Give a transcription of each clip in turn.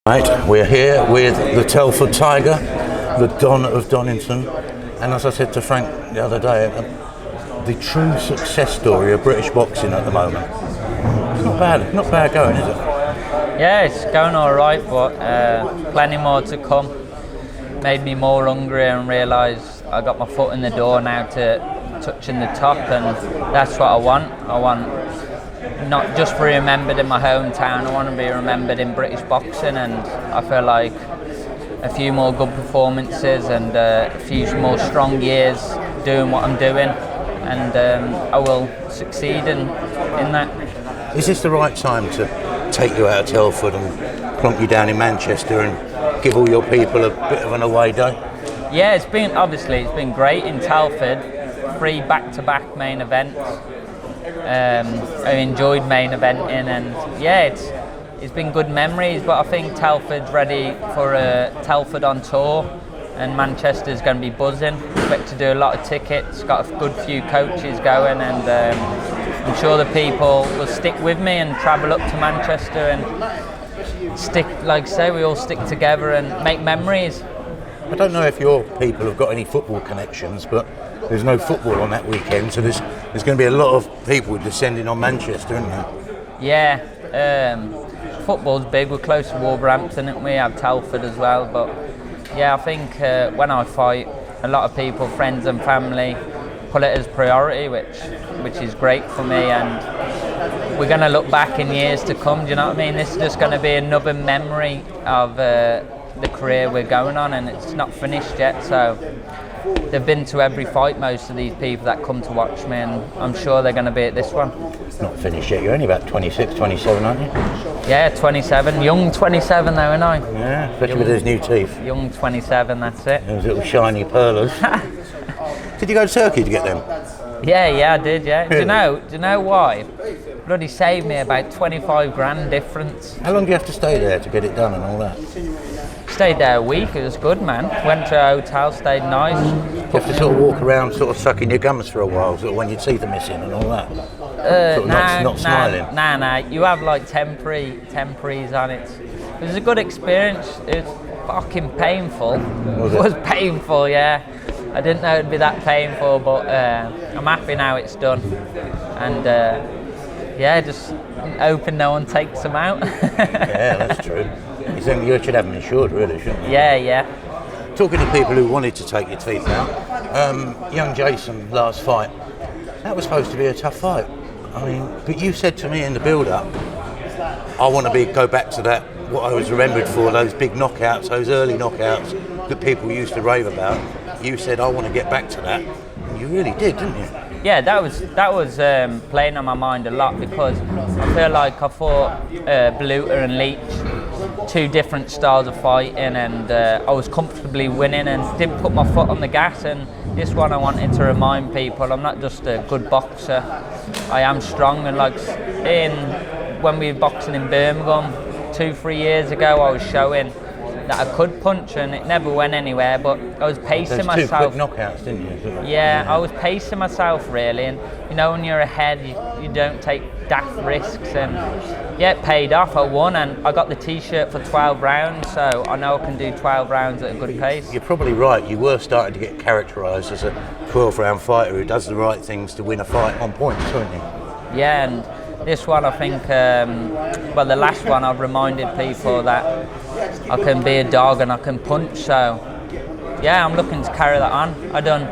Right, we're here with the Telford Tiger, the Don of Donington, and as I said to Frank the other day, the true success story of British boxing at the moment. It's not bad going, is it? Yeah, it's going all right, but plenty more to come. Made me more hungry and realised I got my foot in the door now to touching the top, and that's what I want. I want not just be remembered in my hometown, I want to be remembered in British boxing, and I feel like a few more good performances and a few more strong years doing what I'm doing, and I will succeed in that. Is this the right time to take you out of Telford and plonk you down in Manchester and give all your people a bit of an away day? Yeah, it's been great in Telford, 3 back-to-back main events. I enjoyed main eventing, and yeah, it's been good memories, but I think Telford's ready for a Telford on tour, and Manchester's going to be buzzing. Expect to do a lot of tickets, got a good few coaches going, and I'm sure the people will stick with me and travel up to Manchester and stick, like I say, we all stick together and make memories. I don't know if your people have got any football connections, but there's no football on that weekend, so there's going to be a lot of people descending on Manchester, isn't there? Yeah, football's big. We're close to Wolverhampton, and we have Telford as well. But yeah, I think when I fight, a lot of people, friends and family, put it as priority, which is great for me. And we're going to look back in years to come. Do you know what I mean? This is just going to be another memory of the career we're going on, and it's not finished yet. So they've been to every fight, most of these people that come to watch me, and I'm sure they're going to be at this one. It's not finished yet. You're only about 26, 27, aren't you? Yeah, 27. Young 27 though, aren't I? Yeah, especially with those new teeth. Young 27, that's it. Those little shiny pearlers. Did you go to Turkey to get them? Yeah, I did, yeah. Really? Do you know why? Bloody saved me about 25 grand difference. How long do you have to stay there to get it done and all that? Stayed there a week, it was good, man. Went to a hotel, stayed nice. You have to sort of walk around sort of sucking your gums for a while, sort of when your teeth are missing and all that? Not smiling? Nah, you have like temporaries on it. It was a good experience. It was fucking painful. Was it? It was painful, yeah. I didn't know it'd be that painful, but I'm happy now it's done. And yeah, just hoping no one takes them out. Yeah, that's true. You should have them insured, really, shouldn't you? Yeah. Talking to people who wanted to take your teeth out, young Jason, last fight, that was supposed to be a tough fight. I mean, but you said to me in the build-up, I want to go back to that, what I was remembered for, those big knockouts, those early knockouts that people used to rave about. You said, I want to get back to that. And you really did, didn't you? Yeah, that was playing on my mind a lot, because I feel like I fought Bluter and Leach, 2 different styles of fighting, and I was comfortably winning and didn't put my foot on the gas. And this one I wanted to remind people I'm not just a good boxer, I am strong. And like when we were boxing in Birmingham 2-3 years ago, I was showing that I could punch, and it never went anywhere, but I was pacing myself. 2 quick knockouts, didn't you? Yeah, I was pacing myself really, and you know, when you're ahead, you don't take daft risks, and yeah, it paid off. I won, and I got the t-shirt for 12 rounds, so I know I can do 12 rounds at a good pace. You're probably right. You were starting to get characterised as a 12-round fighter who does the right things to win a fight on points, weren't you? Yeah, and this one, I think, the last one, I've reminded people that I can be a dog and I can punch. So, yeah, I'm looking to carry that on. I've done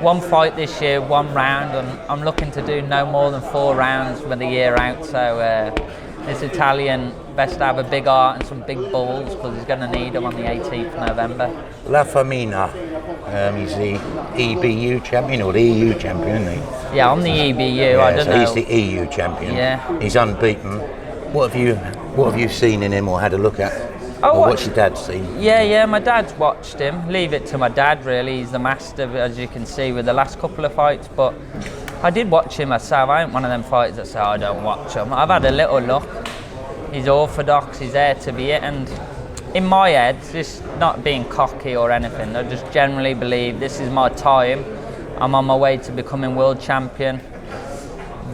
1 fight this year, 1 round, and I'm looking to do no more than 4 rounds with the year out. So, this Italian best to have a big heart and some big balls, because he's going to need them on the 18th of November. La Famina, he's the EBU champion, or the EU champion, isn't he? Yeah, I'm the EBU. Yeah, I don't know. He's the EU champion. Yeah. He's unbeaten. What have you seen in him or had a look at? What's your dad seen? Yeah, my dad's watched him. Leave it to my dad, really. He's the master, as you can see, with the last couple of fights. But I did watch him myself. I ain't one of them fighters that say, I don't watch him. I've had a little look. He's orthodox, he's there to be it. And in my head, this not being cocky or anything, I just generally believe this is my time. I'm on my way to becoming world champion.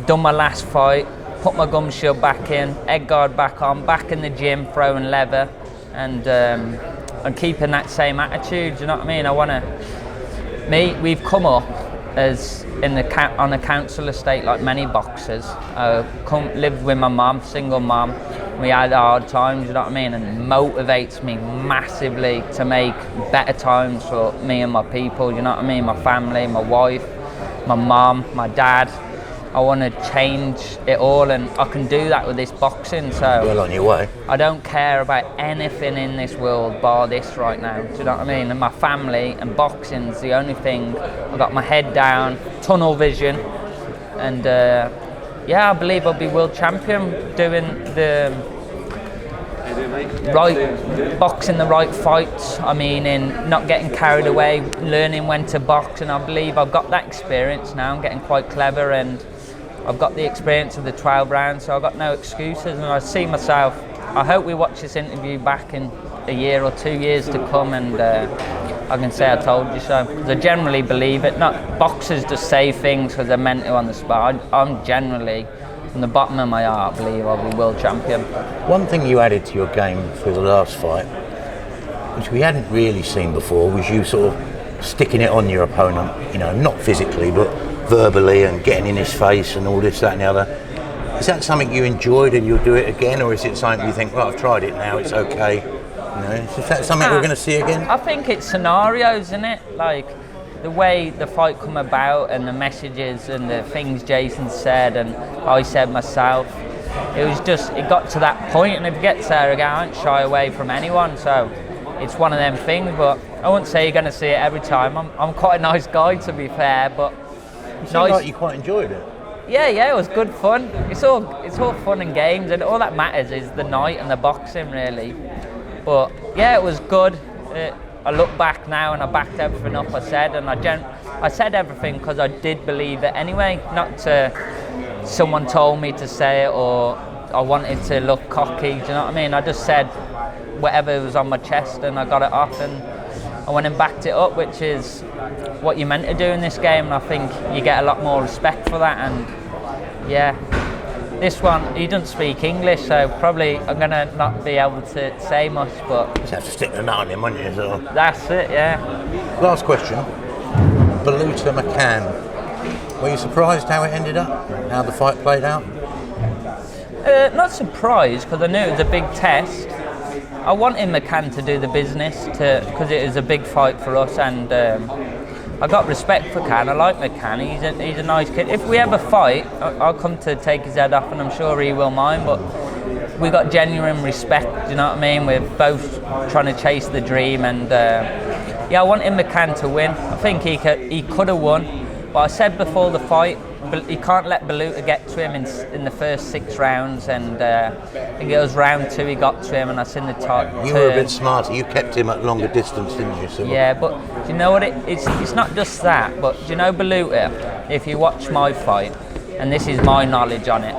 Done my last fight, put my gum shield back in, egg guard back on, back in the gym, throwing leather. and keeping that same attitude. Do you know what I mean? We've come up as on a council estate like many boxers. Lived with my mum, single mum. We had hard times, you know what I mean? And it motivates me massively to make better times for me and my people, you know what I mean? My family, my wife, my mum, my dad. I want to change it all, and I can do that with this boxing. So well on your way. I don't care about anything in this world bar this right now. Do you know what I mean? And my family and boxing's the only thing. I've got my head down, tunnel vision, and yeah, I believe I'll be world champion doing the right, boxing the right fights. I mean, in not getting carried away, learning when to box, and I believe I've got that experience now. I'm getting quite clever, and I've got the experience of the 12 rounds, so I've got no excuses. And I see myself, I hope we watch this interview back in a year or 2 years to come, and I can say I told you so. Because I generally believe it. Not boxers just say things because they're meant to on the spot. I'm generally, from the bottom of my heart, believe I'll be world champion. One thing you added to your game for the last fight, which we hadn't really seen before, was you sort of sticking it on your opponent, you know, not physically, but verbally, and getting in his face and all this, that and the other. Is that something you enjoyed and you'll do it again, or is it something you think, well, I've tried it now, it's okay? You know, is that something we're going to see again? I think it's scenarios, isn't it? Like the way the fight come about and the messages and the things Jason said and I said myself. It was just, it got to that point, and if it gets there again, I don't shy away from anyone. So it's one of them things, but I wouldn't say you're going to see it every time. I'm quite a nice guy, to be fair, but you seem like you quite enjoyed it. Yeah, it was good fun. It's all fun and games, and all that matters is the night and the boxing, really. But yeah, it was good. I look back now and I backed everything up I said, and I said everything because I did believe it anyway. Not someone told me to say it, or I wanted to look cocky. Do you know what I mean? I just said whatever was on my chest, and I got it off, and I went and backed it up, which is what you're meant to do in this game, and I think you get a lot more respect for that. And yeah, this one, he doesn't speak English, so probably I'm going to not be able to say much, but You just have to stick the nut on him, won't you? So. That's it, yeah. Last question. Baluta McCann. Were you surprised how it ended up? How the fight played out? Not surprised, because I knew it was a big test. I wanted McCann to do the business, because it is a big fight for us, and I got respect for McCann. I like McCann. He's a nice kid. If we ever fight, I'll come to take his head off, and I'm sure he will mine. But we got genuine respect. You know what I mean? We're both trying to chase the dream, and yeah, I wanted McCann to win. I think he could have won, but I said before the fight, he can't let Baluta get to him in the first 6 rounds, and I think it was round 2 he got to him, and I seen the top. You were a bit smarter. You kept him at longer distance, didn't you? So yeah, but do you know what? It's not just that, but do you know Baluta? If you watch my fight, and this is my knowledge on it,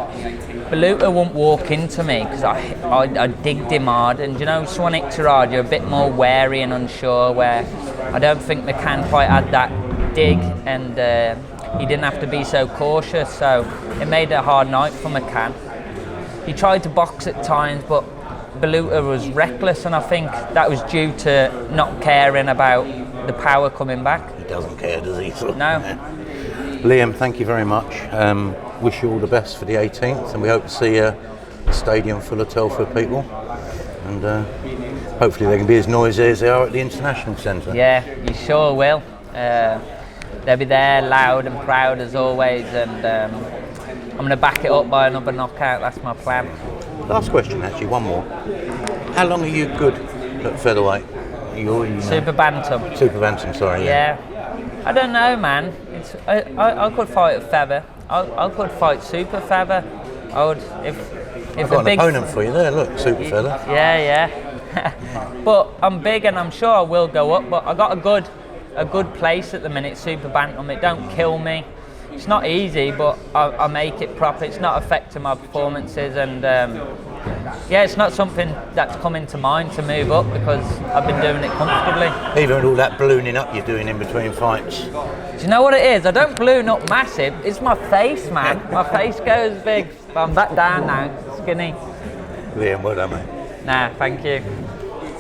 Baluta won't walk into me because I digged him hard, and you know, someone hits you hard, you're a bit more wary and unsure. Where I don't think McCann quite had that dig, and he didn't have to be so cautious, so it made it a hard night for McCann. He tried to box at times, but Baluta was reckless, and I think that was due to not caring about the power coming back. He doesn't care, does he? No. Liam, thank you very much. Wish you all the best for the 18th, and we hope to see a stadium full of Telford people, and hopefully they can be as noisy as they are at the International Centre. Yeah, you sure will. They'll be there, loud and proud as always, and I'm going to back it up by another knockout. That's my plan. Last question, actually, one more. How long are you good at featherweight? Super bantam. Super bantam, sorry. Yeah. I don't know, man. I could fight at feather. I could fight super feather. I would if I've got an opponent for you there. Look, super feather. Yeah. But I'm big, and I'm sure I will go up. But I got a good place at the minute, super bantam. It don't kill me. It's not easy, but I make it proper. It's not affecting my performances, and yeah, it's not something that's coming to mind to move up because I've been doing it comfortably. Even all that ballooning up you're doing in between fights. Do you know what it is? I don't balloon up massive. It's my face, man. My face goes big. But I'm back down now, skinny. Liam, well done, mate. Nah, thank you.